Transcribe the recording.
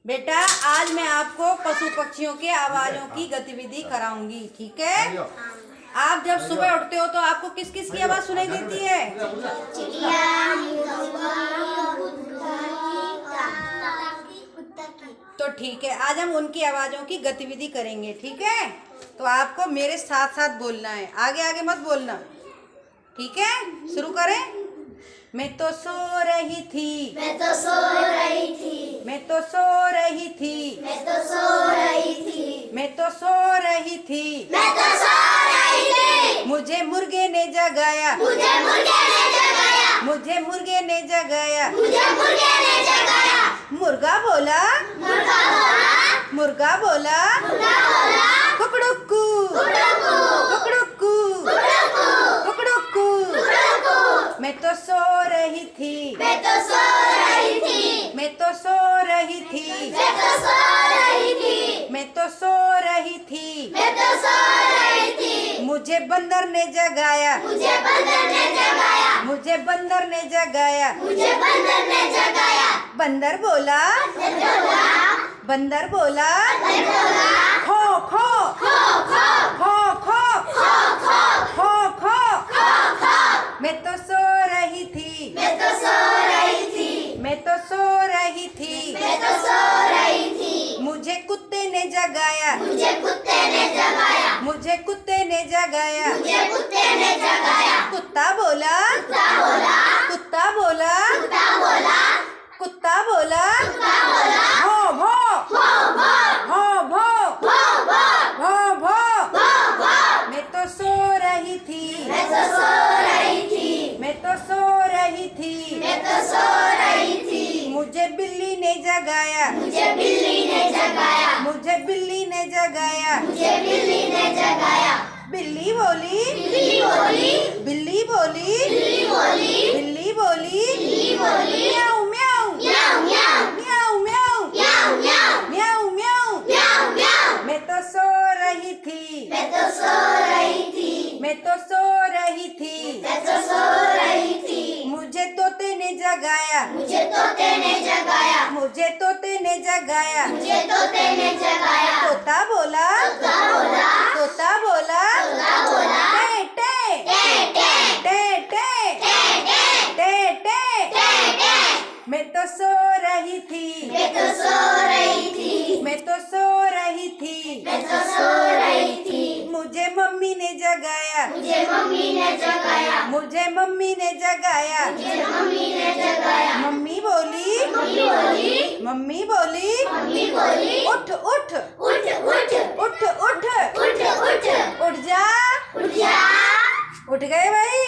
बेटा आज मैं आपको पशु पक्षियों के आवाजों की गतिविधि कराऊंगी, ठीक है। आप जब सुबह उठते हो तो आपको किस किस की आवाज सुनाई देती है? तो ठीक है, आज हम उनकी आवाजों की गतिविधि करेंगे, ठीक है। तो आपको मेरे साथ साथ बोलना है, आगे आगे मत बोलना, ठीक है। शुरू करें। मैं तो सो रही थी, मैं तो सो रही थी, मैं तो सो रही थी, मैं तो सो रही थी, मैं तो सो रही थी, मैं तो सो रही थी। मुझे मुर्गे ने जगाया, मुझे मुर्गे ने जगाया, मुझे मुर्गे ने जगाया, मुझे मुर्गे ने जगाया। मुर्गा बोला, मुर्गा बोला, मुर्गा बोला, मुर्गा बोला, कुकड़ुक्कू, कुकड़ुक्कू, कुकड़ुक्कू, कुकड़ुक्कू, कुकड़ुक्कू। कुकड़ुक्कू। मैं तो सो रही थी, मैं तो सो रही थी, मैं तो सो रही थी, मैं तो सो रही थी, मैं तो सो रही थी, मैं तो सो रही थी। मुझे बंदर ने जगाया, मुझे बंदर ने जगाया, मुझे बंदर ने जगाया, मुझे बंदर ने जगाया। बंदर बोला, बंदर बोला, बंदर बोला, बंदर बोला, खो खो खो खो खो खो खो खो खो खो। खो खो। मैं तो सो रही थी, मैं तो सो रही थी, मैं तो सो रही थी, मैं तो सो रही थी। मुझे कुत्ते ने जगाया, मुझे कुत्ते ने जगाया, मुझे कुत्ते ने जगाया, मुझे कुत्ते ने जगाया। कुत्ता बोला, कुत्ता बोला, कुत्ता बोला, कुत्ता बोला, कुत्ता बोला, कुत्ता बोला, भौ भौ भो भो भौ भौ भो भो भौ भौ। भो भो। मैं तो सो रही थी, मैं तो सो रही थी, मैं तो सो रही थी, मैं तो सो रही थी। मुझे बिल्ली ने जगाया, मुझे बिल्ली ने जगाया, मुझे बिल्ली ने जगाया, मुझे बिल्ली ने जगाया। बिल्ली बोली, बिल्ली बोली, बिल्ली बोली, बिल्ली बोली, बिल्ली बोली, बिल्ली बोली, म्याऊ म्याऊ म्याऊ म्याऊ, म्याऊ म्याऊ म्याऊ म्याऊ, म्याऊ म्याऊ। म्याऊ म्याऊ। मैं तो सो रही थी, मैं तो सो रही थी, मैं तो सो रही थी, मैं तो सो रही थी। मुझे तोते ने जगाया, मुझे तोते ने जगाया, मुझे तोते ने जगाया, मुझे तोते ने जगाया। तोता बोला, तोता बोला, तोता बोला, तोता बोला, टे टे टे टे टे टे टे टे टे टे। टे टे। मैं तो सो रही थी, मैं तो सो रही थी, मैं तो सो रही थी, मैं तो सो रही थी। मुझे मम्मी ने जगाया, मुझे मम्मी ने जगाया, मुझे मम्मी ने जगाया, मुझे मम्मी ने जगाया। मम्मी बोली, मम्मी बोली, मम्मी बोली, मम्मी बोली, उठ उठ उठ उठ उठ उठ उठ उठ उठ जा। उठ जा। उठ गए भाई।